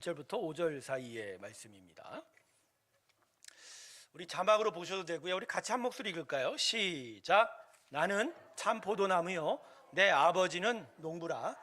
1절부터 5절 사이의 말씀입니다. 우리 자막으로 보셔도 되고요. 우리 같이 한 목소리 읽을까요? 시작. 나는 참 포도나무요 내 아버지는 농부라.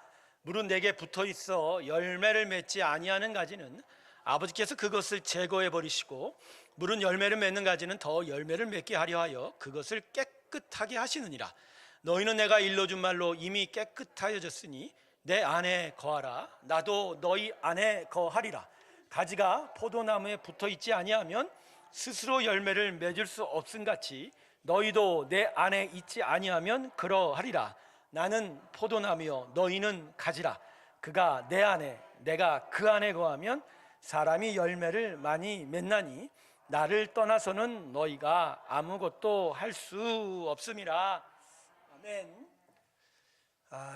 물은 내게 붙어 있어 열매를 맺지 아니하는 가지는 아버지께서 그것을 제거해 버리시고, 물은 열매를 맺는 가지는 더 열매를 맺게 하려 하여 그것을 깨끗하게 하시느니라. 너희는 내가 일러준 말로 이미 깨끗하여졌으니 내 안에 거하라. 나도 너희 안에 거하리라. 가지가 포도나무에 붙어 있지 아니하면 스스로 열매를 맺을 수 없음같이 너희도 내 안에 있지 아니하면 그러하리라. 나는 포도나무요 너희는 가지라. 그가 내 안에 내가 그 안에 거하면 사람이 열매를 많이 맺나니 나를 떠나서는 너희가 아무것도 할 수 없음이라. 아멘.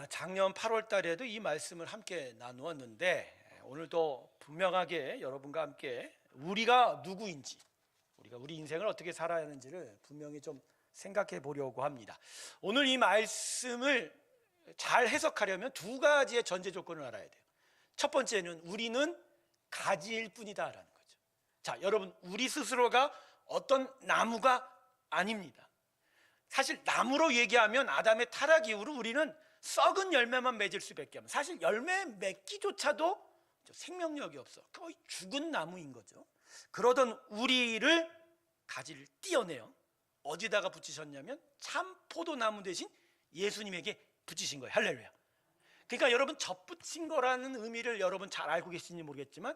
작년 8월 달에도 이 말씀을 함께 나누었는데, 오늘도 분명하게 여러분과 함께 우리가 누구인지, 우리 인생을 어떻게 살아야 하는지를 분명히 좀 생각해 보려고 합니다. 오늘 이 말씀을 잘 해석하려면 두 가지의 전제 조건을 알아야 돼요. 첫 번째는 우리는 가지일 뿐이다라는 거죠. 자, 여러분, 우리 스스로가 어떤 나무가 아닙니다. 사실 나무로 얘기하면 아담의 타락 이후로 우리는 썩은 열매만 맺을 수밖에 없는, 사실 열매 맺기조차도 생명력이 없어, 거의 죽은 나무인 거죠. 그러던 우리를 가지를 띄어내요. 어디다가 붙이셨냐면 참 포도나무 대신 예수님에게 붙이신 거예요. 할렐루야. 그러니까 여러분, 접붙인 거라는 의미를 여러분 잘 알고 계신지 모르겠지만,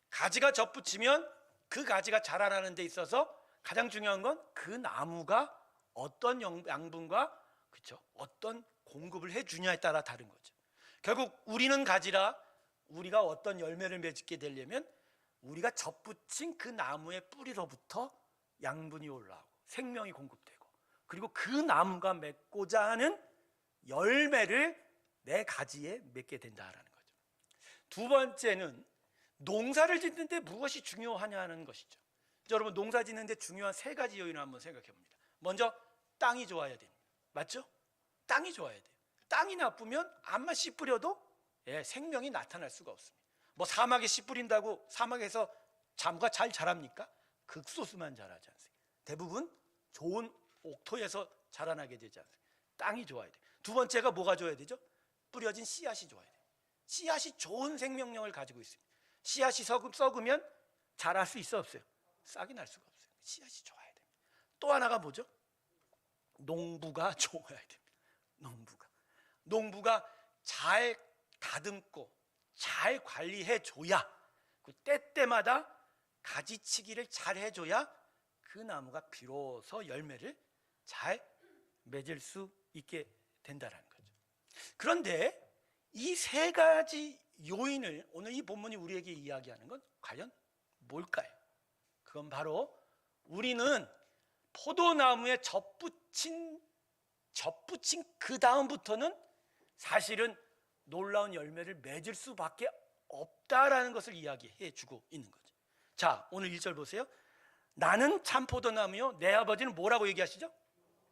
가지가 접붙이면 그 가지가 자라나는 데 있어서 가장 중요한 건 그 나무가 어떤 양분과 어떤 공급을 해주냐에 따라 다른 거죠. 결국 우리는 가지라. 우리가 어떤 열매를 맺게 되려면 우리가 접붙인 그 나무의 뿌리로부터 양분이 올라오고 생명이 공급되고, 그리고 그 나무가 맺고자 하는 열매를 내 가지에 맺게 된다라는 거죠. 두 번째는 농사를 짓는데 무엇이 중요하냐는 것이죠. 여러분, 농사 짓는데 중요한 세 가지 요인을 한번 생각해 봅니다. 먼저 땅이 좋아야 됩니다. 맞죠? 땅이 좋아야 돼요. 땅이 나쁘면 암만 씨 뿌려도 생명이 나타날 수가 없습니다. 뭐 사막에 씨 뿌린다고 사막에서 나무가 잘 자랍니까? 극소수만 자라지 않습니까? 대부분 좋은 옥토에서 자라나게 되지 않습니까? 땅이 좋아야 돼요. 두 번째가 뭐가 좋아야 되죠? 뿌려진 씨앗이 좋아야 돼요. 씨앗이 좋은 생명력을 가지고 있습니다. 씨앗이 썩으면 자랄 수 있어 없어요? 싹이 날 수가 없어요. 씨앗이 좋아야 됩니다. 또 하나가 뭐죠? 농부가 좋아야 됩니다. 농부가 잘 다듬고 잘 관리해 줘야, 그 때때마다 가지치기를 잘 해줘야 그 나무가 비로소 열매를 잘 맺을 수 있게 된다는 거죠. 그런데 이 세 가지 요인을 오늘 이 본문이 우리에게 이야기하는 건 과연 뭘까요? 그건 바로 우리는 포도나무에 접붙인 그 다음부터는 사실은 놀라운 열매를 맺을 수밖에 없다라는 것을 이야기해 주고 있는 거죠. 자, 오늘 1절 보세요. 나는 참 포도나무요 내 아버지는 뭐라고 얘기하시죠?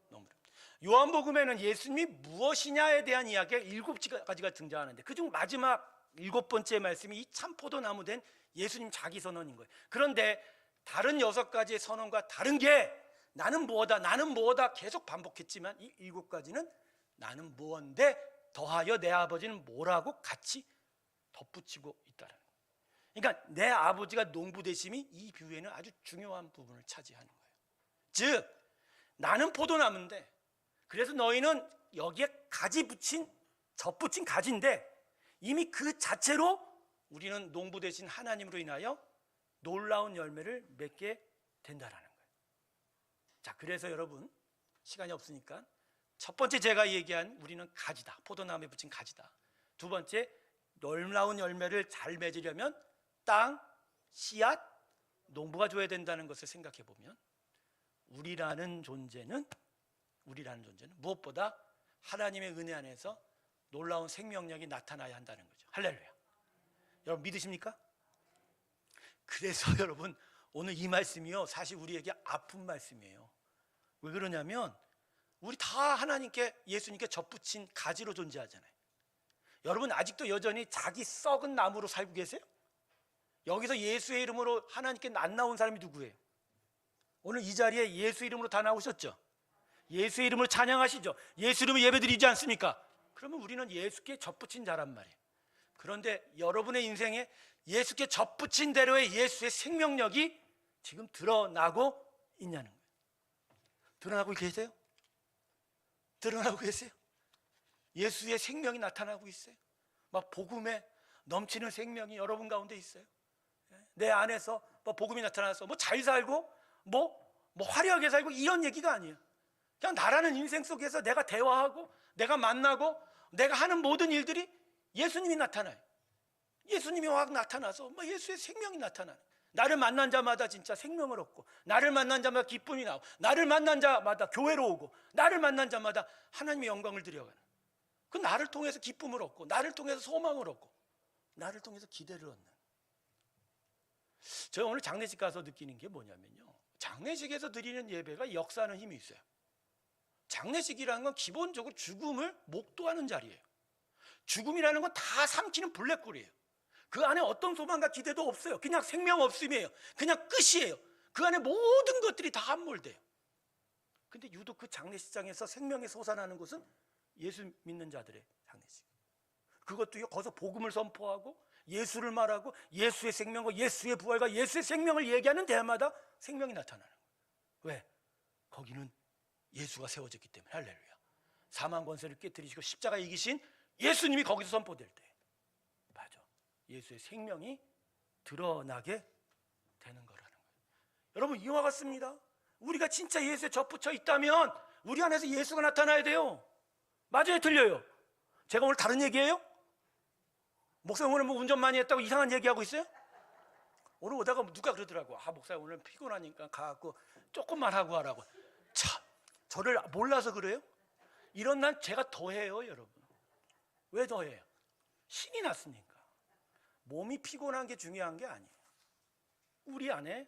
농부라. 요한복음에는 예수님이 무엇이냐에 대한 이야기가 7가지가 등장하는데, 그중 마지막 7번째 말씀이 이 참 포도나무 된 예수님 자기 선언인 거예요. 그런데 다른 6가지의 선언과 다른 게 나는 뭐다 계속 반복했지만, 이 7가지는 나는 무언데 더하여 내 아버지는 뭐라고 같이 덧붙이고 있다는 거예요. 그러니까 내 아버지가 농부 되심이 이 비유에는 아주 중요한 부분을 차지하는 거예요. 즉, 나는 포도나무인데, 그래서 너희는 여기에 접붙인 가지인데, 이미 그 자체로 우리는 농부 되신 하나님으로 인하여 놀라운 열매를 맺게 된다라는 거예요. 자, 그래서 여러분, 시간이 없으니까 첫 번째 제가 얘기한 우리는 가지다, 포도나무에 붙인 가지다. 두 번째, 놀라운 열매를 잘 맺으려면 땅, 씨앗, 농부가 줘야 된다는 것을 생각해 보면, 우리라는 존재는 무엇보다 하나님의 은혜 안에서 놀라운 생명력이 나타나야 한다는 거죠. 할렐루야. 여러분 믿으십니까? 그래서 여러분, 오늘 이 말씀이요, 사실 우리에게 아픈 말씀이에요. 왜 그러냐면 우리 다 하나님께, 예수님께 접붙인 가지로 존재하잖아요. 여러분 아직도 여전히 자기 썩은 나무로 살고 계세요? 여기서 예수의 이름으로 하나님께 안 나온 사람이 누구예요? 오늘 이 자리에 예수 이름으로 다 나오셨죠? 예수 이름으로 찬양하시죠? 예수 이름으로 예배드리지 않습니까? 그러면 우리는 예수께 접붙인 자란 말이에요. 그런데 여러분의 인생에 예수께 접붙인 대로의 예수의 생명력이 지금 드러나고 있냐는 거예요. 드러나고 계세요? 드러나고 계세요? 예수의 생명이 나타나고 있어요. 막 복음에 넘치는 생명이 여러분 가운데 있어요. 내 안에서 뭐 복음이 나타나서 뭐 잘 살고 뭐 화려하게 살고 이런 얘기가 아니에요. 그냥 나라는 인생 속에서 내가 대화하고 내가 만나고 내가 하는 모든 일들이 예수님이 나타나요. 예수님이 확 나타나서 뭐 예수의 생명이 나타나요. 나를 만난 자마다 진짜 생명을 얻고, 나를 만난 자마다 기쁨이 나오고, 나를 만난 자마다 교회로 오고, 나를 만난 자마다 하나님의 영광을 드려가는, 그 나를 통해서 기쁨을 얻고, 나를 통해서 소망을 얻고, 나를 통해서 기대를 얻는. 제가 오늘 장례식 가서 느끼는 게 뭐냐면요, 장례식에서 드리는 예배가 역사하는 힘이 있어요. 장례식이라는 건 기본적으로 죽음을 목도하는 자리예요. 죽음이라는 건 다 삼키는 블랙홀이에요. 그 안에 어떤 소망과 기대도 없어요. 그냥 생명 없음이에요. 그냥 끝이에요. 그 안에 모든 것들이 다 함몰돼요. 근데 유독 그 장례식장에서 생명이 솟아나는 곳은 예수 믿는 자들의 장례식. 그것도 거기서 복음을 선포하고 예수를 말하고 예수의 생명과 예수의 부활과 예수의 생명을 얘기하는 데마다 생명이 나타나는 거예요. 왜? 거기는 예수가 세워졌기 때문에. 할렐루야. 사망 권세를 깨뜨리시고 십자가 이기신 예수님이 거기서 선포될 때, 맞아, 예수의 생명이 드러나게 되는 거라는 거예요. 여러분, 이와 같습니다. 우리가 진짜 예수에 접붙여 있다면 우리 안에서 예수가 나타나야 돼요. 맞아요, 틀려요? 제가 오늘 다른 얘기예요? 목사님 오늘 뭐 운전 많이 했다고 이상한 얘기하고 있어요? 오늘 오다가 누가 그러더라고. 목사님 오늘 피곤하니까 가갖고 조금만 하고 하라고. 참, 저를 몰라서 그래요? 이런 날 제가 더 해요, 여러분. 왜 더 해요? 신이 났으니까. 몸이 피곤한 게 중요한 게 아니에요. 우리 안에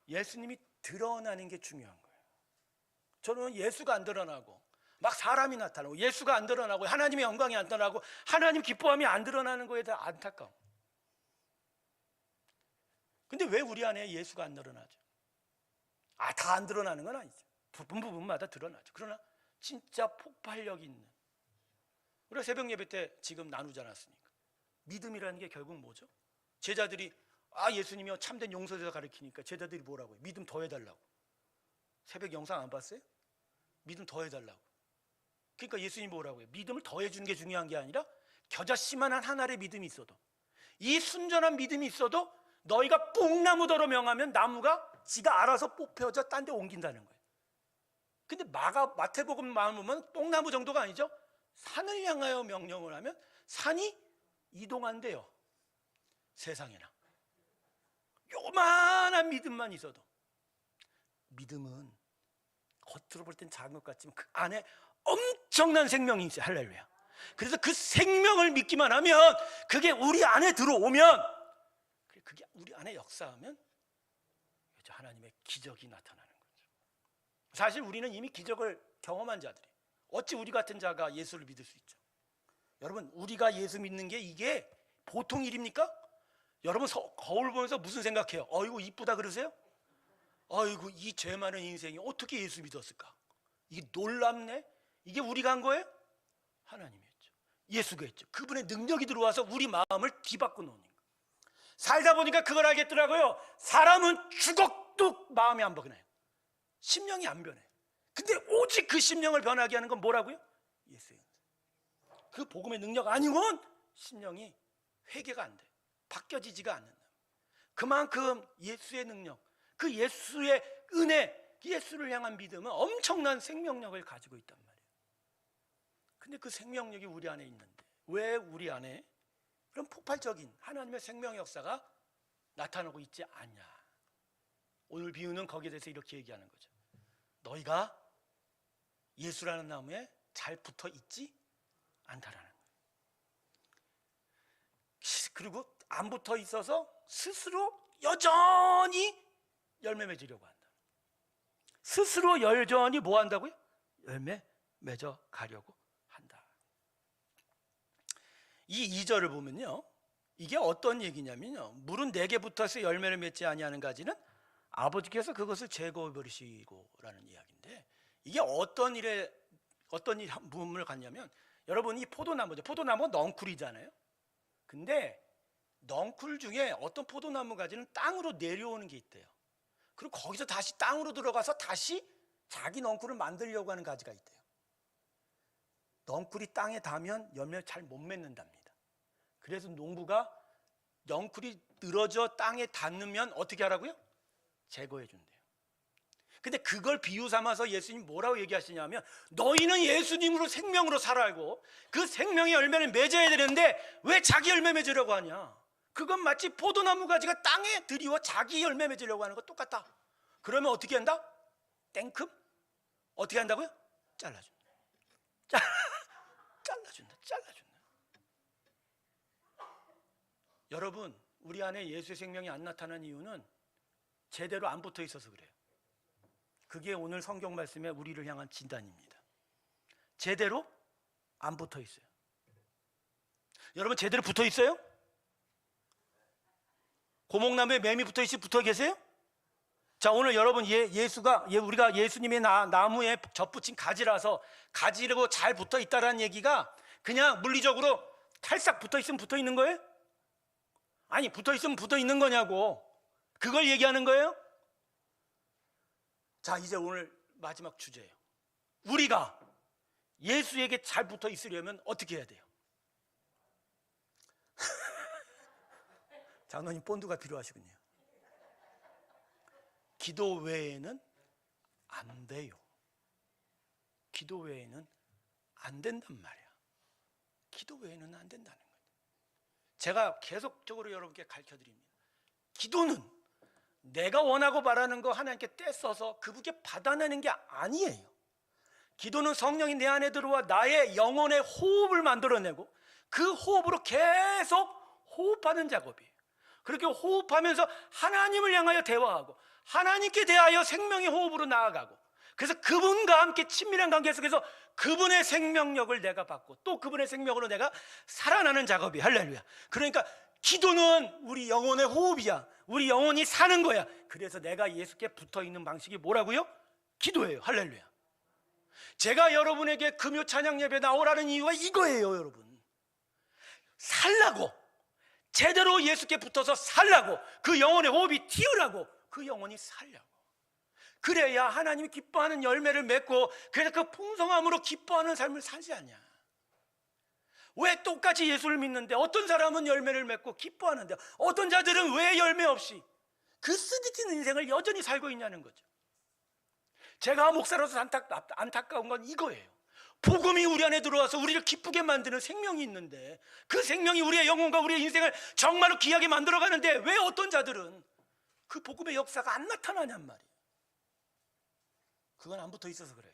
예수님이 드러나는 게 중요한 거예요. 저는 예수가 안 드러나고 막 사람이 나타나고 예수가 안 드러나고 하나님의 영광이 안 드러나고 하나님 기뻐함이 안 드러나는 거에 대해 안타까워. 근데 왜 우리 안에 예수가 안 드러나죠? 다 안 드러나는 건 아니죠. 부분마다 드러나죠. 그러나 진짜 폭발력 있는, 우리가 새벽 예배 때 지금 나누지 않았습니까? 믿음이라는 게 결국 뭐죠? 제자들이 예수님이 참된 용서에서 가르치니까 제자들이 뭐라고요? 믿음 더 해달라고. 새벽 영상 안 봤어요? 믿음 더 해달라고. 그러니까 예수님이 뭐라고요? 믿음을 더해주는 게 중요한 게 아니라 겨자씨만한 한 알의 믿음이 있어도, 이 순전한 믿음이 있어도 너희가 뽕나무더러 명하면 나무가 지가 알아서 뽑혀져 딴 데 옮긴다는 거예요. 근데 마태복음 마음 보면 뽕나무 정도가 아니죠. 산을 향하여 명령을 하면 산이 이동한대요. 세상에나 요만한 믿음만 있어도, 믿음은 겉으로 볼 땐 작은 것 같지만 그 안에 엄청난 생명이 있어요. 할렐루야. 그래서 그 생명을 믿기만 하면, 그게 우리 안에 들어오면, 그게 우리 안에 역사하면 하나님의 기적이 나타나는 거죠. 사실 우리는 이미 기적을 경험한 자들이에요. 어찌 우리 같은 자가 예수를 믿을 수 있죠? 여러분, 우리가 예수 믿는 게 이게 보통 일입니까? 여러분 거울 보면서 무슨 생각해요? 어이구 이쁘다 그러세요? 어이구 이 죄 많은 인생이 어떻게 예수 믿었을까? 이게 놀랍네? 이게 우리가 한 거예요? 하나님이 했죠. 예수가 했죠. 그분의 능력이 들어와서 우리 마음을 뒤바꿔 놓는 거예요. 살다 보니까 그걸 알겠더라고요. 사람은 죽어도 마음이 안 변해요. 심령이 안 변해요. 근데 오직 그 심령을 변하게 하는 건 뭐라고요? 예수예요. 그 복음의 능력 아니고는 심령이 회개가 안 돼요. 바뀌어지지가 않는다. 그만큼 예수의 능력, 그 예수의 은혜, 예수를 향한 믿음은 엄청난 생명력을 가지고 있단 말이에요. 근데 그 생명력이 우리 안에 있는데 왜 우리 안에 그런 폭발적인 하나님의 생명 역사가 나타나고 있지 않냐? 오늘 비유는 거기에 대해서 이렇게 얘기하는 거죠. 너희가 예수라는 나무에 잘 붙어 있지 않다라는 거예요. 그리고 안 붙어 있어서 스스로 여전히 열매 맺으려고 한다. 스스로 여전히 뭐 한다고요? 열매 맺어 가려고 한다. 이 2절을 보면요, 이게 어떤 얘기냐면요, 물은 내게 붙어서 열매를 맺지 아니하는 가지는 아버지께서 그것을 제거해 버리시고라는 이야기인데, 이게 어떤 부분을 갖냐면, 여러분 이 포도나무죠. 포도나무가 넝쿨이잖아요. 근데 넝쿨 중에 어떤 포도나무 가지는 땅으로 내려오는 게 있대요. 그리고 거기서 다시 땅으로 들어가서 다시 자기 넝쿨을 만들려고 하는 가지가 있대요. 넝쿨이 땅에 닿으면 열매를 잘 못 맺는답니다. 그래서 농부가 넝쿨이 늘어져 땅에 닿으면 어떻게 하라고요? 제거해 준대요. 근데 그걸 비유 삼아서 예수님 뭐라고 얘기하시냐면, 너희는 예수님으로 생명으로 살아고 그 생명의 열매를 맺어야 되는데 왜 자기 열매 맺으려고 하냐? 그건 마치 포도나무 가지가 땅에 들이워 자기 열매 맺으려고 하는 거 똑같다. 그러면 어떻게 한다? 땡큼? 어떻게 한다고요? 잘라준다. 잘라준다. 여러분, 우리 안에 예수의 생명이 안 나타난 이유는 제대로 안 붙어 있어서 그래요. 그게 오늘 성경 말씀에 우리를 향한 진단입니다. 제대로 안 붙어 있어요. 여러분 제대로 붙어 있어요? 고목나무에 매미 붙어 계세요? 자, 오늘 여러분 우리가 예수님의 나무에 접붙인 가지라서 가지고 잘 붙어 있다라는 얘기가 그냥 물리적으로 탈싹 붙어 있으면 붙어 있는 거예요? 아니, 붙어 있으면 붙어 있는 거냐고. 그걸 얘기하는 거예요? 자, 이제 오늘 마지막 주제예요. 우리가 예수에게 잘 붙어 있으려면 어떻게 해야 돼요? 장로님 본드가 필요하시군요. 기도 외에는 안 돼요. 기도 외에는 안 된단 말이야. 기도 외에는 안 된다는 거예요. 제가 계속적으로 여러분께 가르쳐드립니다. 기도는 내가 원하고 바라는 거 하나님께 떼써서 그분께 받아내는 게 아니에요. 기도는 성령이 내 안에 들어와 나의 영혼의 호흡을 만들어내고 그 호흡으로 계속 호흡하는 작업이에요. 그렇게 호흡하면서 하나님을 향하여 대화하고 하나님께 대하여 생명의 호흡으로 나아가고, 그래서 그분과 함께 친밀한 관계 속에서 그분의 생명력을 내가 받고 또 그분의 생명으로 내가 살아나는 작업이, 할렐루야. 그러니까 기도는 우리 영혼의 호흡이야. 우리 영혼이 사는 거야. 그래서 내가 예수께 붙어있는 방식이 뭐라고요? 기도예요. 할렐루야. 제가 여러분에게 금요 찬양 예배 나오라는 이유가 이거예요. 여러분, 살라고, 제대로 예수께 붙어서 살라고, 그 영혼의 호흡이 튀으라고, 그 영혼이 살려고. 그래야 하나님이 기뻐하는 열매를 맺고, 그래서 그 풍성함으로 기뻐하는 삶을 살지 않냐. 왜 똑같이 예수를 믿는데 어떤 사람은 열매를 맺고 기뻐하는데 어떤 자들은 왜 열매 없이 그 쓰디쓴 인생을 여전히 살고 있냐는 거죠. 제가 목사로서 안타까운 건 이거예요. 복음이 우리 안에 들어와서 우리를 기쁘게 만드는 생명이 있는데, 그 생명이 우리의 영혼과 우리의 인생을 정말로 귀하게 만들어가는데 왜 어떤 자들은 그 복음의 역사가 안 나타나냔 말이에요. 그건 안 붙어 있어서 그래요.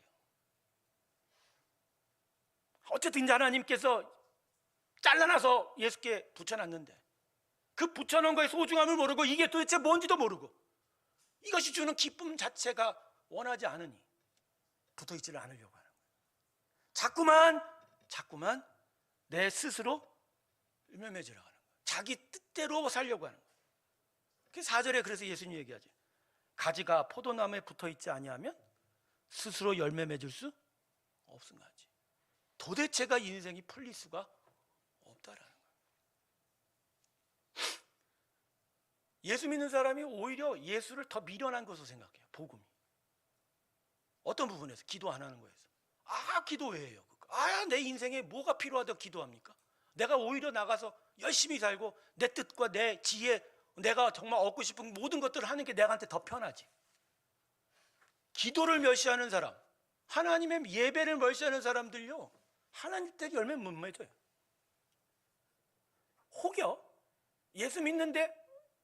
어쨌든 이제 하나님께서 잘라놔서 예수께 붙여놨는데 그 붙여놓은 거의 소중함을 모르고 이게 도대체 뭔지도 모르고 이것이 주는 기쁨 자체가 원하지 않으니 붙어있지를 않으려고 하는 거예요. 자꾸만 내 스스로 맺으려고 하는 거예요. 자기 뜻대로 살려고 하는 거예요. 그 4절에 그래서 예수님이 얘기하죠. 가지가 포도나무에 붙어있지 아니하면 스스로 열매 맺을 수 없음같이. 도대체가 인생이 풀릴 수가 없다라는 거예요. 예수 믿는 사람이 오히려 예수를 더 미련한 것으로 생각해요. 복음이. 어떤 부분에서? 기도 안 하는 거에서. 기도해요. 내 인생에 뭐가 필요하다고 기도합니까? 내가 오히려 나가서 열심히 살고 내 뜻과 내 지혜, 내가 정말 얻고 싶은 모든 것들을 하는 게 내한테 더 편하지. 기도를 멸시하는 사람, 하나님의 예배를 멸시하는 사람들요, 하나님 댁 열매 못 맺어요. 혹여 예수 믿는데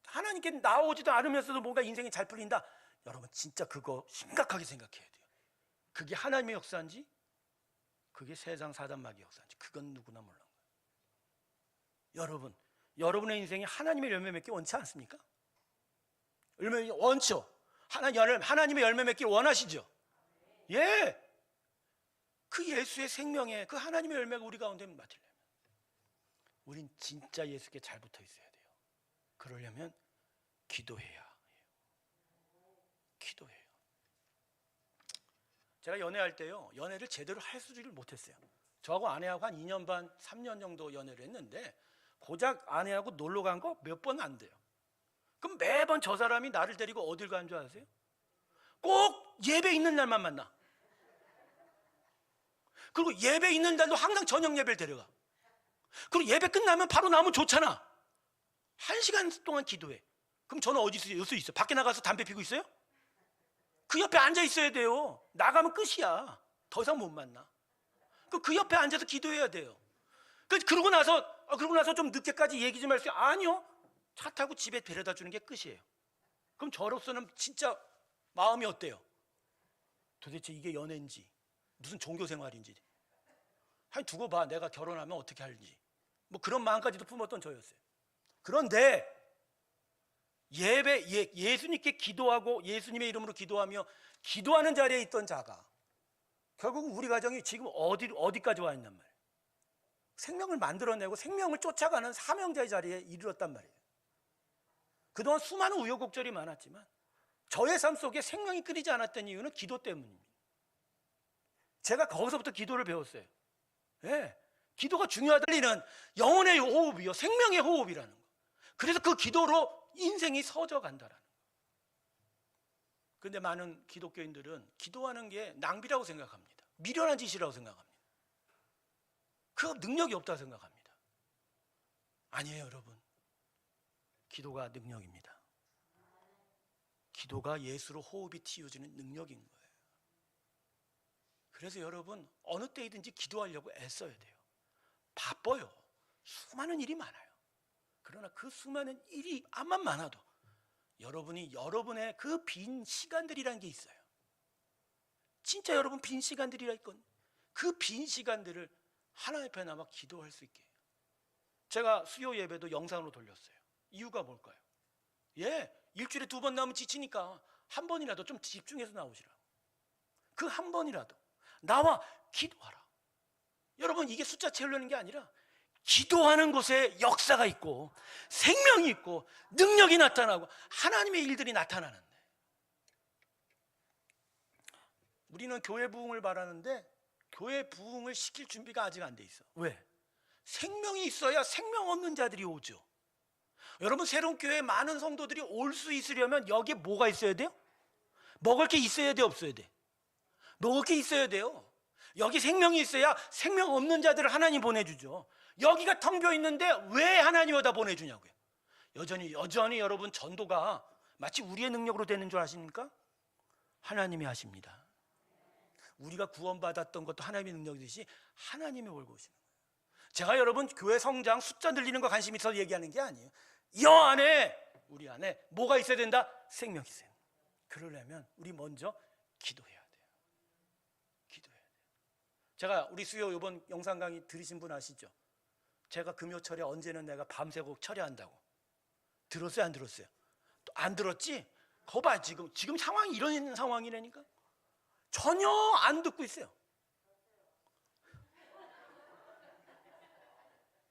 하나님께 나오지도 않으면서도 뭔가 인생이 잘 풀린다, 여러분 진짜 그거 심각하게 생각해야 돼요. 그게 하나님의 역사인지 그게 세상 사단마귀의 역사인지 그건 누구나 몰라요. 여러분의 인생이 하나님의 열매 맺기 원치 않습니까? 원죠. 하나님의 열매 맺기를 원하시죠? 예. 그 예수의 생명에 그 하나님의 열매가 우리 가운데 맡으려면 우린 진짜 예수께 잘 붙어 있어야 돼요. 그러려면 기도해야 해요. 기도해요. 제가 연애할 때요, 연애를 제대로 할 수를 못했어요. 저하고 아내하고 한 2년 반, 3년 정도 연애를 했는데 고작 아내하고 놀러 간 거 몇 번 안 돼요. 그럼 매번 저 사람이 나를 데리고 어딜 가는 줄 아세요? 꼭 예배 있는 날만 만나. 그리고 예배 있는 날도 항상 저녁 예배를 데려가. 그리고 예배 끝나면 바로 나오면 좋잖아. 1시간 동안 기도해. 그럼 저는 어디 있어요? 여기 있어요. 밖에 나가서 담배 피고 있어요? 그 옆에 앉아 있어야 돼요. 나가면 끝이야. 더 이상 못 만나. 그 옆에 앉아서 기도해야 돼요. 그러고 나서 좀 늦게까지 얘기 좀 할 수 있어요? 아니요. 차 타고 집에 데려다 주는 게 끝이에요. 그럼 저로서는 진짜 마음이 어때요? 도대체 이게 연애인지 무슨 종교 생활인지 한 두고 봐. 내가 결혼하면 어떻게 할지 뭐 그런 마음까지도 품었던 저였어요. 그런데 예수님께 기도하고 예수님의 이름으로 기도하며 기도하는 자리에 있던 자가 결국은 우리 가정이 지금 어디까지 와 있단 말이에요. 생명을 만들어내고 생명을 쫓아가는 사명자의 자리에 이르렀단 말이에요. 그동안 수많은 우여곡절이 많았지만 저의 삶 속에 생명이 끊이지 않았던 이유는 기도 때문입니다. 제가 거기서부터 기도를 배웠어요. 네, 기도가 중요하다는 영혼의 호흡이요, 생명의 호흡이라는 거. 그래서 그 기도로 인생이 서져 간다라는 거. 그런데 많은 기독교인들은 기도하는 게 낭비라고 생각합니다. 미련한 짓이라고 생각합니다. 그 능력이 없다고 생각합니다. 아니에요, 여러분. 기도가 능력입니다. 기도가 예수로 호흡이 틔워지는 능력인 거예요. 그래서 여러분 어느 때이든지 기도하려고 애써야 돼요. 바빠요. 수많은 일이 많아요. 그러나 그 수많은 일이 암만 많아도 여러분의 그 빈 시간들이라는 게 있어요. 진짜 여러분 빈 시간들이라 있건 그 빈 시간들을 하나님 앞에 남아 기도할 수 있게 해요. 제가 수요 예배도 영상으로 돌렸어요. 이유가 뭘까요? 일주일에 2번 나오면 지치니까 한 번이라도 좀 집중해서 나오시라. 그 한 번이라도 나와 기도하라. 여러분 이게 숫자 채우려는 게 아니라 기도하는 곳에 역사가 있고 생명이 있고 능력이 나타나고 하나님의 일들이 나타나는데 우리는 교회 부흥을 바라는데 교회 부흥을 시킬 준비가 아직 안 돼 있어. 왜? 생명이 있어야 생명 없는 자들이 오죠. 여러분 새로운 교회에 많은 성도들이 올 수 있으려면 여기에 뭐가 있어야 돼요? 먹을 게 있어야 돼, 없어야 돼? 먹을 게 있어야 돼요. 여기 생명이 있어야 생명 없는 자들을 하나님 보내주죠. 여기가 텅 비어 있는데 왜 하나님 여기다 보내주냐고요. 여전히 여러분 전도가 마치 우리의 능력으로 되는 줄 아십니까? 하나님이 하십니다. 우리가 구원받았던 것도 하나님의 능력이듯이 하나님이 몰고 오시는 거예요. 제가 여러분 교회 성장 숫자 늘리는 거 관심 있어서 얘기하는 게 아니에요. 우리 안에 뭐가 있어야 된다? 생명이 있어야 된다. 그러려면 우리 먼저 기도해야 돼요. 기도해야 돼요. 제가 우리 수요 이번 영상 강의 들으신 분 아시죠? 제가 금요철에 언제는 내가 밤새고 철야한다고 들었어요, 안 들었어요? 또 안 들었지? 거봐, 지금 상황이 이런 상황이라니까. 전혀 안 듣고 있어요.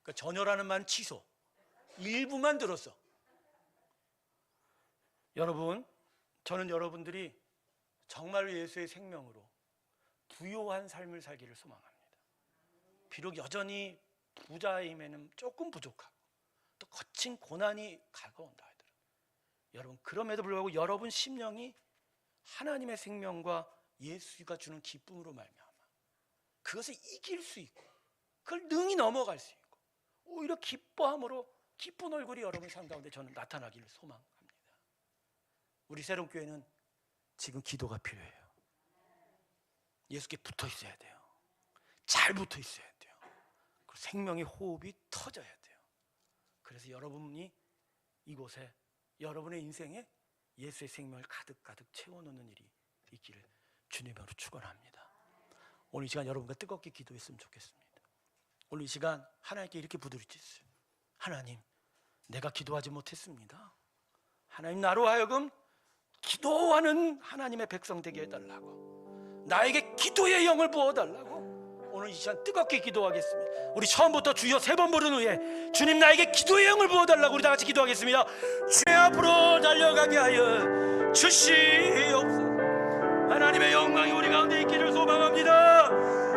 그러니까 전혀라는 말은 취소. 일부만 들었어. 여러분, 저는 여러분들이 정말 예수의 생명으로 부요한 삶을 살기를 소망합니다. 비록 여전히 부자임에는 조금 부족하고 또 거친 고난이 다가온다 하더라도 여러분 그럼에도 불구하고 여러분 심령이 하나님의 생명과 예수가 주는 기쁨으로 말미암아 그것을 이길 수 있고 그걸 능히 넘어갈 수 있고 오히려 기뻐함으로 기쁜 얼굴이 여러분 삶 가운데 저는 나타나기를 소망합니다. 우리 새로운 교회는 지금 기도가 필요해요. 예수께 붙어 있어야 돼요. 잘 붙어 있어야 돼요. 그리고 생명의 호흡이 터져야 돼요. 그래서 여러분이 이곳에 여러분의 인생에 예수의 생명을 가득 채워놓는 일이 있기를 주님으로 축원합니다. 오늘 이 시간 여러분과 뜨겁게 기도했으면 좋겠습니다. 오늘 이 시간 하나님께 이렇게 부르짖으세요. 하나님, 내가 기도하지 못했습니다. 하나님, 나로 하여금 기도하는 하나님의 백성 되게 해달라고, 나에게 기도의 영을 부어달라고 오늘 이 시간 뜨겁게 기도하겠습니다. 우리 처음부터 주여 3번 부른 후에 주님 나에게 기도의 영을 부어달라고 우리 다 같이 기도하겠습니다. 주의 앞으로 달려가게 하여 주시옵소서. 하나님의 영광이 우리 가운데 있기를 소망합니다.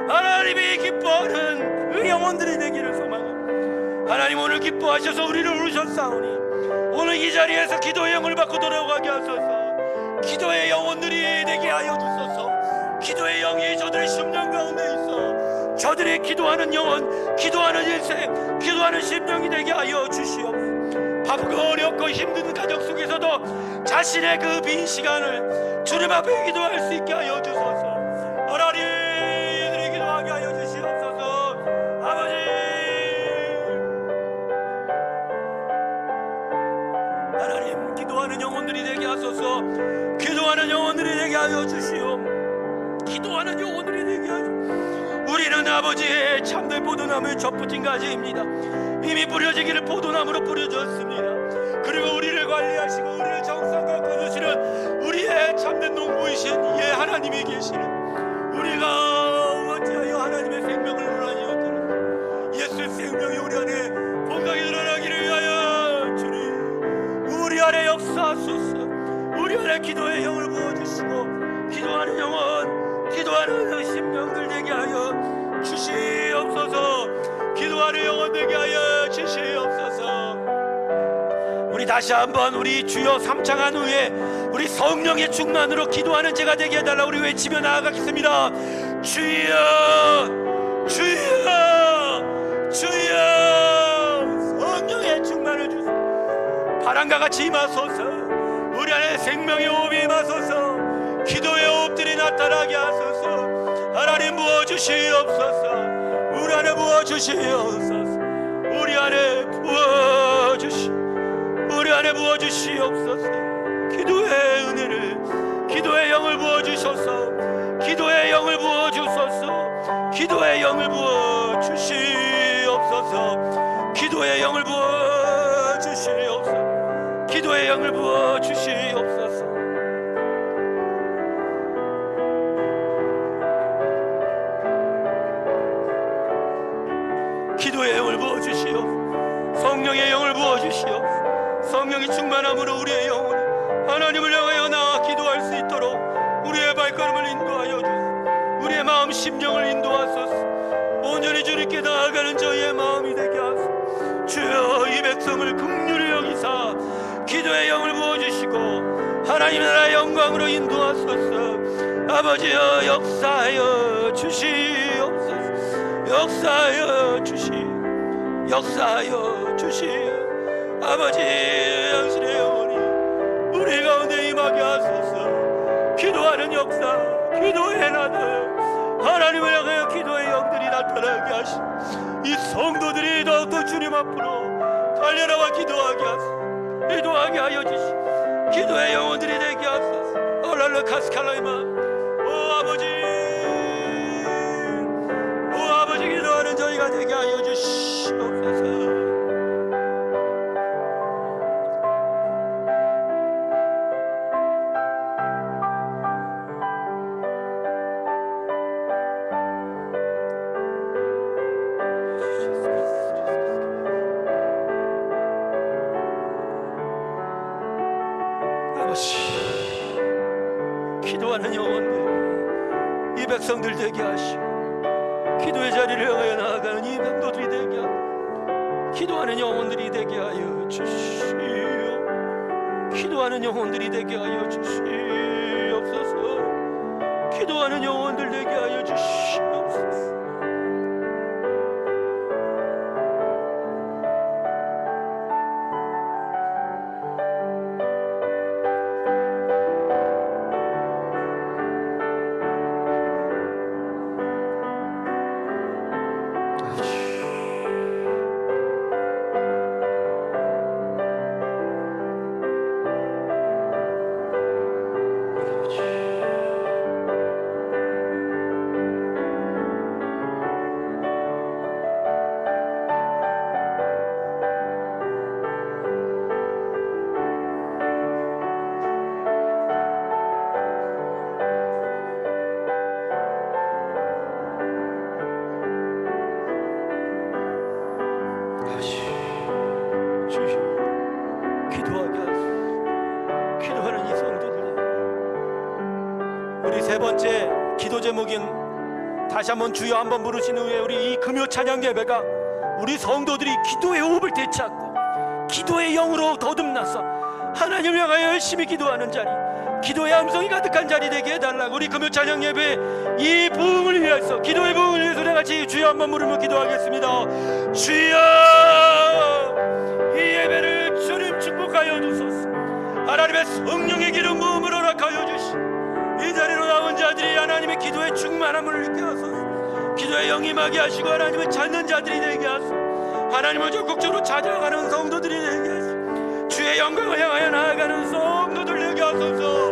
하나님이 기뻐하는 그 영혼들이 되기를 소망합니다. 하나님 오늘 기뻐하셔서 우리를 부르셨사오니 오늘 이 자리에서 기도의 영을 받고 돌아가게 하소서. 기도의 영혼들이 되게 하여 주소서. 기도의 영이 저들의 심령 가운데 있어 저들의 기도하는 영혼, 기도하는 인생, 기도하는 심령이 되게 하여 주시옵소서. 바쁘고 어렵고 힘든 가정 속에서도 자신의 그 빈 시간을 주님 앞에 기도할 수 있게 하여 주소서. 하나님 이들이 기도하게 하여 주시옵소서. 아버지 하나님 기도하는 영혼들이 되게 하소서. 기도하는 영혼들이 되게 하여 주시오. 기도하는 영혼들이 되게 하여. 우리는 아버지의 참된 포도나무의 젖붙인 가지입니다. 이미 뿌려지기를 포도나무로 뿌려졌습니다. 그리고 우리를 관리하시고 우리를 정성과 거두시는 우리의 참된 농부이신 예 하나님이 계시는 우리가 어찌하여 하나님의 생명을 원하니 어쩌는 예수의 생명이 우리 안에 본강에 드러나기를 위하여 주님 우리 안에 역사하소서. 우리 안에 기도의 영을 부어주시고 기도하는 영혼, 기도하는 심령들 되게 하여 주시옵소서. 기도하는 영혼 되게 하여 주시옵소서. 우리 다시 한번 우리 주여 3창한 후에 우리 성령의 충만으로 기도하는 제가 되게 해달라 우리 외치며 나아가겠습니다. 주여 주여 주여 성령의 충만을 주소서. 바람과 같이 임하소서. 우리 안에 생명의 호흡이 임하소서. 기도의 호흡들이 나타나게 하소서. 하나님 부어주시옵소서. 우리 안에 부어주시옵소서. 우리 안에 우리 안에 부어주시옵소서. 기도의 은혜를 기도의 영을 부어주셔서 기도의 영을 부어주소서. 기도의 영을 부어주시옵소서. 기도의 영을 부어주시옵소서. 기도의 영을 부어주시옵소서. 기도의 영을 부어주시옵소서. 성령의 영을 부어주시옵소서. 성령이 충만함으로 우리의 영혼이 하나님을 향하여 나아 기도할 수 있도록 우리의 발걸음을 인도하여 주소서. 우리의 마음 심령을 인도하소서. 온전히 주님께 나아가는 저희의 마음이 되게 하소서. 주여 이 백성을 긍휼히 여기사 기도의 영을 부어주시고 하나님의 나라의 영광으로 인도하소서. 아버지여 역사하여 주시옵소서. 역사하여 주시옵소서. 아버지 당신의 영혼이 우리 가운데 임하게 하소서. 기도하는 역사, 기도의 나들 하나님을 향하여 기도의 영들이 나타나게 하시고 이 성도들이 더욱더 주님 앞으로 달려나와 기도하게 하소서. 기도하게 하여 주시고 기도의 영혼들이 되게 하소서. 얼랄라 카스칼라이마 오 아버지 기도하는 저희가 되게 하여 주시옵소서. 기도하는 영혼들 이 백성들 되게 하시고 기도의 자리를 향하여 나아가는 이 백도들이 되게 하고 기도하는 영혼들이 되게 하여 주시오. 기도하는 영혼들이 되게 하여 주시옵소서. 기도하는 영혼들 되게 하여 주시옵소서. 세 번째 기도 제목인 다시 한번 주여 한번 부르신 후에 우리 이 금요 찬양 예배가 우리 성도들이 기도의 호흡을 되찾고 기도의 영으로 거듭나서 하나님을 향하여 열심히 기도하는 자리, 기도의 함성이 가득한 자리 되게 해달라고 우리 금요 찬양 예배 이 부흥을 위해서, 기도의 부흥을 위해서 우리 같이 주여 한번 부르며 기도하겠습니다. 주여, 이 예배를 주님 축복하여 주소서. 하나님의 성령의 기름 부음을 허락하여 주시고 이 자리로 나온 자들이 하나님의 기도의 충만함을 느끼게 하소서. 기도의 영임하게 하시고 하나님을 찾는 자들이 되게 하소서. 하나님을 적극적으로 찾아가는 성도들이 되게 하소서. 주의 영광을 향하여 나아가는 성도들 되게 하소서.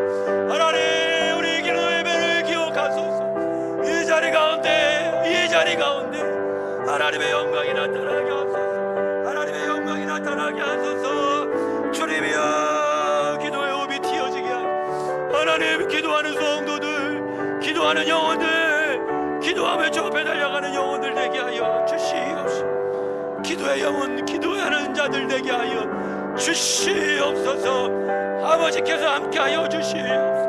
하나님, 우리 기도 예배를 기억하소서. 이 자리 가운데 하나님의 영광이 나타나게 하소서. 하나님의 영광이 나타나게 하소서. 주님이여, 기도의 호흡이 튀어지게 하소서. 하나님, 기도하는 성도들, 기도하는 영혼들, 기도하며 주 앞에 달려가는 영혼들 되게 하여 주시옵시고, 기도의 영혼, 기도하는 자들 되게 하여 주시옵소서. 아버지께서 함께하여 주시옵소서.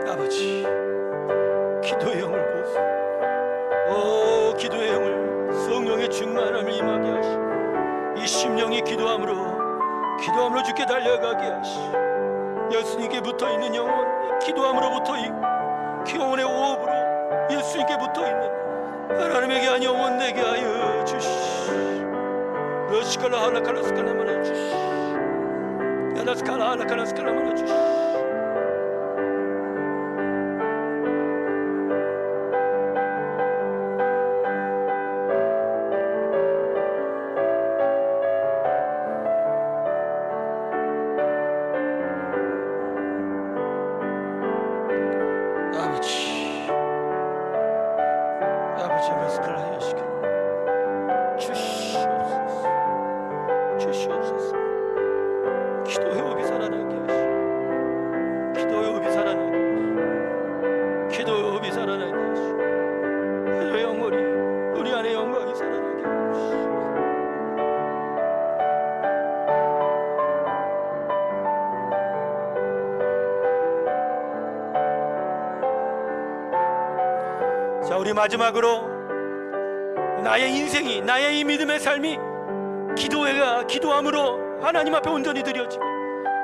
아버지, 기도의 영을 보소. 오, 기도의 영을, 성령의 충만함을 임하게 하시고 이 심령이 기도함으로 주께 달려가게 하시고 예수님께 붙어있는 영혼, 기도함으로 붙어있고 영혼의 호흡으로 예수님께 붙어있는 하나님에게 한 영혼 되게 하여 주시오. 러시칼라 할라칼라스칼라마나 주시오. 야나스칼라 할라칼라스칼라마나 주시오. 아버지 러스칼라 하시길 주시옵소서. 기도의 호흡이 살아나게 하시고, 기도의 호흡이 살아나게 하시고, 기도의 호흡이 살아나게 하시고, 기도의 영혼이 우리 안에 영광이 살아나게 하시고. 자, 우리 마지막으로 나의 인생이, 나의 이 믿음의 삶이 기도함으로 하나님 앞에 온전히 드려지고,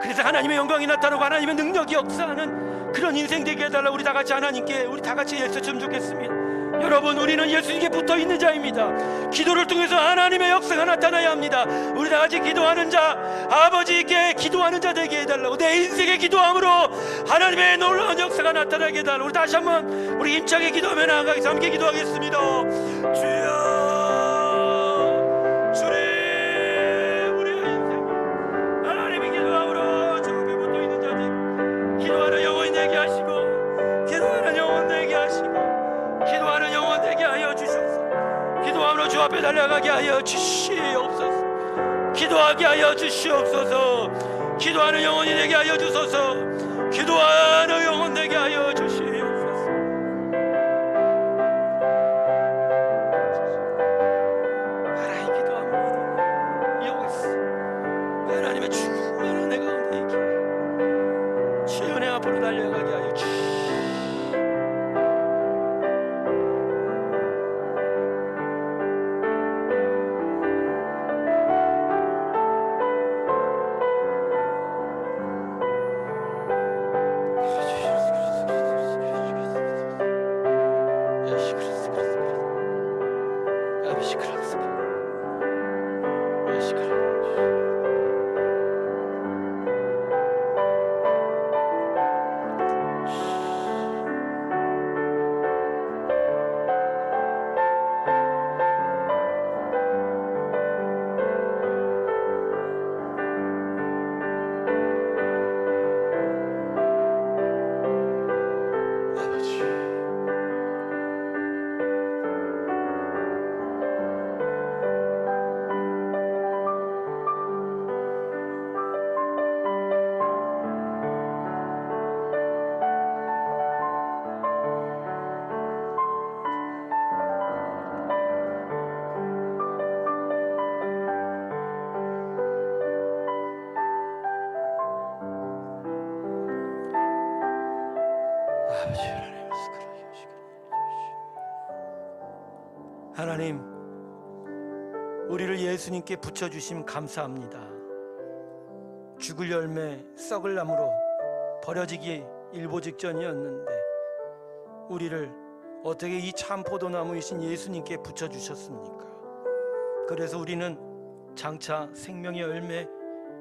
그래서 하나님의 영광이 나타나고 하나님의 능력이 역사하는 그런 인생 되게 해달라고 우리 다 같이 하나님께 우리 다 같이 애쓰면 좋겠습니다. 여러분, 우리는 예수님께 붙어있는 자입니다. 기도를 통해서 하나님의 역사가 나타나야 합니다. 우리 다 같이 기도하는 자, 아버지께 기도하는 자 되게 해달라고, 내 인생의 기도함으로 하나님의 놀라운 역사가 나타나게 해달라고 우리 다시 한번 우리 힘차게 기도하며 나아가겠습니다. 함께 기도하겠습니다. 주여, 주님, 우리의 인생 하나님의 기도함으로 주 앞에 붙어있는 자들, 기도하는 영혼 되게 하시고, 기도하는 영혼 되게 하시고, 기도하는 영혼 되게 하여 주셔서 기도함으로 주 앞에 달려가게 하여 주시옵소서. 기도하게 하여 주시옵소서. 기도하는 영혼이 되게 하여 주소서. 기도하는 영혼 되게 하여 주시옵소서. 하나님 기도함으로 여기서 하나님의 충만한 내 가운데 있게 주의 은혜 앞으로 달려가게 하여 주시옵소서. 하나님, 우리를 예수님께 붙여주심 감사합니다. 죽을 열매 썩을 나무로 버려지기 일보 직전이었는데 우리를 어떻게 이 참 포도나무이신 예수님께 붙여주셨습니까? 그래서 우리는 장차 생명의 열매,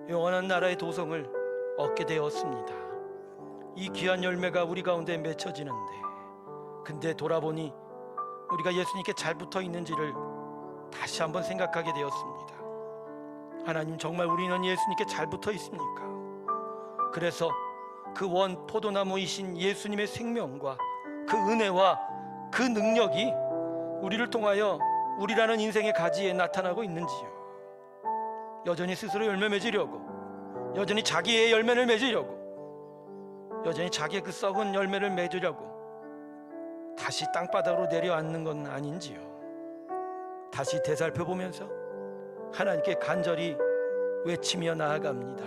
영원한 나라의 도성을 얻게 되었습니다. 이 귀한 열매가 우리 가운데 맺혀지는데, 근데 돌아보니 우리가 예수님께 잘 붙어 있는지를 다시 한번 생각하게 되었습니다. 하나님, 정말 우리는 예수님께 잘 붙어 있습니까? 그래서 그 원 포도나무이신 예수님의 생명과 그 은혜와 그 능력이 우리를 통하여 우리라는 인생의 가지에 나타나고 있는지요? 여전히 스스로 열매 맺으려고, 여전히 자기의 열매를 맺으려고, 여전히 자기의 그 썩은 열매를 맺으려고 다시 땅바닥으로 내려앉는 건 아닌지요? 다시 되살펴보면서 하나님께 간절히 외치며 나아갑니다.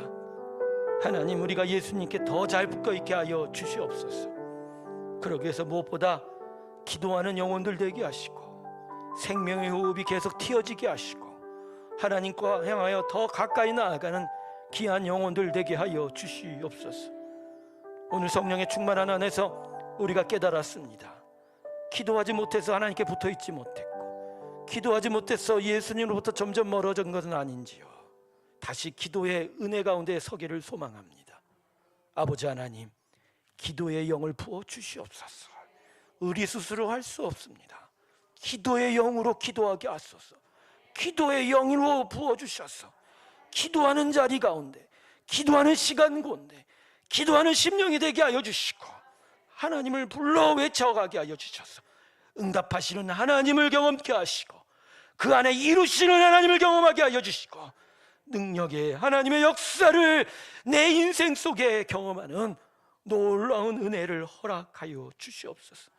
하나님, 우리가 예수님께 더 잘 붙어있게 하여 주시옵소서. 그러기 위해서 무엇보다 기도하는 영혼들 되게 하시고, 생명의 호흡이 계속 튀어지게 하시고, 하나님과 향하여 더 가까이 나아가는 귀한 영혼들 되게 하여 주시옵소서. 오늘 성령의 충만한 안에서 우리가 깨달았습니다. 기도하지 못해서 하나님께 붙어있지 못했고, 기도하지 못해서 예수님으로부터 점점 멀어진 것은 아닌지요? 다시 기도의 은혜 가운데 서기를 소망합니다. 아버지 하나님, 기도의 영을 부어 주시옵소서. 우리 스스로 할 수 없습니다. 기도의 영으로 기도하게 하소서. 기도의 영으로 부어 주셔서 기도하는 자리 가운데, 기도하는 시간 가운데 기도하는 심령이 되게 하여 주시고, 하나님을 불러 외쳐가게 하여 주셔서 응답하시는 하나님을 경험케 하시고, 그 안에 이루시는 하나님을 경험하게 하여 주시고, 능력의 하나님의 역사를 내 인생 속에 경험하는 놀라운 은혜를 허락하여 주시옵소서.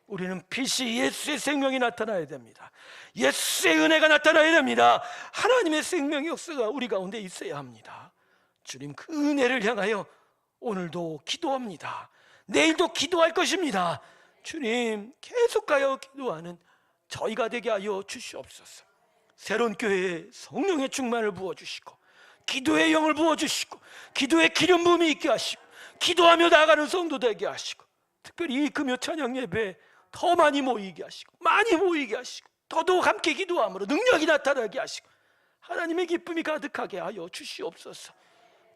우리는 빛이 예수의 생명이 나타나야 됩니다. 예수의 은혜가 나타나야 됩니다. 하나님의 생명의 역사가 우리 가운데 있어야 합니다. 주님, 그 은혜를 향하여 오늘도 기도합니다. 내일도 기도할 것입니다. 주님, 계속하여 기도하는 저희가 되게 하여 주시옵소서. 새로운 교회에 성령의 충만을 부어주시고, 기도의 영을 부어주시고, 기도의 기름 부음이 있게 하시고, 기도하며 나아가는 성도 되게 하시고, 특별히 이 금요 찬양 예배에 더 많이 모이게 하시고, 많이 모이게 하시고, 더더욱 함께 기도함으로 능력이 나타나게 하시고, 하나님의 기쁨이 가득하게 하여 주시옵소서.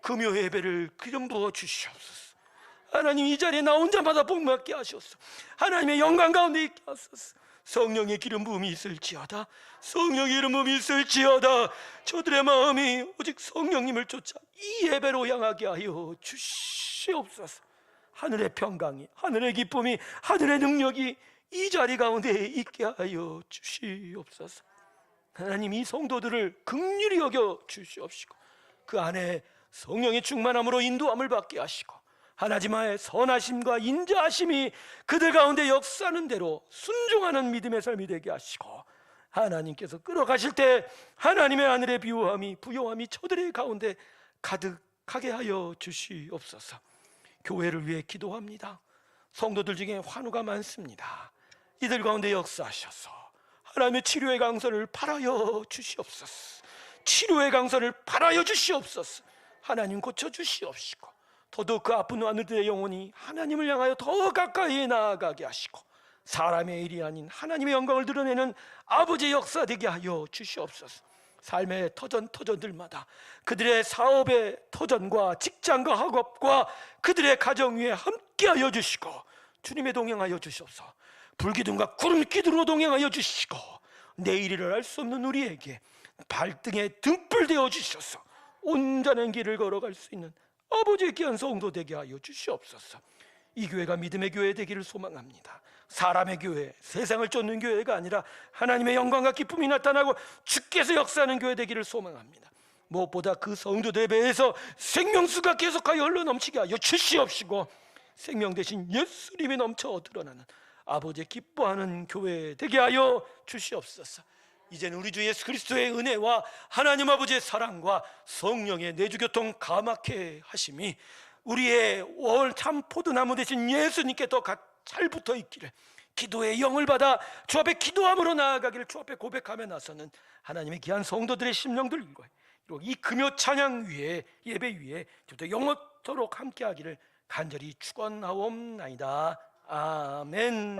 금요 예배를 기름 부어 주시옵소서. 하나님, 이 자리에 나온 자마다 복받게 하시옵소서. 하나님의 영광 가운데 있게 하소서. 성령의 기름 부음이 있을지어다. 성령의 기름 부음이 있을지어다. 저들의 마음이 오직 성령님을 쫓아 이 예배로 향하게 하여 주시옵소서. 하늘의 평강이, 하늘의 기쁨이, 하늘의 능력이 이 자리 가운데 있게 하여 주시옵소서. 하나님, 이 성도들을 긍휼히 여겨 주시옵시고, 그 안에 성령의 충만함으로 인도함을 받게 하시고, 하나님의 선하심과 인자하심이 그들 가운데 역사하는 대로 순종하는 믿음의 삶이 되게 하시고, 하나님께서 끌어가실 때 하나님의 하늘의 부요함이 저들의 가운데 가득하게 하여 주시옵소서. 교회를 위해 기도합니다. 성도들 중에 환우가 많습니다. 이들 가운데 역사하셔서 하나님의 치료의 강선을 바라여 주시옵소서. 치료의 강선을 바라여 주시옵소서. 하나님, 고쳐 주시옵시고, 더더욱 그 아픈 하늘들의 영혼이 하나님을 향하여 더 가까이 나아가게 하시고, 사람의 일이 아닌 하나님의 영광을 드러내는 아버지의 역사 되게 하여 주시옵소서. 삶의 터전들마다 그들의 사업의 터전과 직장과 학업과 그들의 가정 위에 함께하여 주시고, 주님의 동행하여 주시옵소서. 불기둥과 구름기둥으로 동행하여 주시고, 내일을 알 수 없는 우리에게 발등에 등불 되어 주셔서 온전한 길을 걸어갈 수 있는 아버지의 귀한 성도 되게 하여 주시옵소서. 이 교회가 믿음의 교회 되기를 소망합니다. 사람의 교회, 세상을 쫓는 교회가 아니라 하나님의 영광과 기쁨이 나타나고 주께서 역사하는 교회 되기를 소망합니다. 무엇보다 그 성도들 배에서 생명수가 계속하여 흘러넘치게 하여 주시옵시고, 생명 대신 예수님이 넘쳐 드러나는 아버지의 기뻐하는 교회 되게 하여 주시옵소서. 이제는 우리 주 예수 그리스도의 은혜와 하나님 아버지의 사랑과 성령의 내주교통 감화케 하심이 우리의 월 참 포도나무 되신 예수님께 더 잘 붙어 있기를, 기도의 영을 받아 주 앞에 기도함으로 나아가기를 주 앞에 고백하며 나서는 하나님의 귀한 성도들의 심령들과 이 금요 찬양 위에, 예배 위에 저부터 영원토록 함께하기를 간절히 축원하옵나이다. 아멘.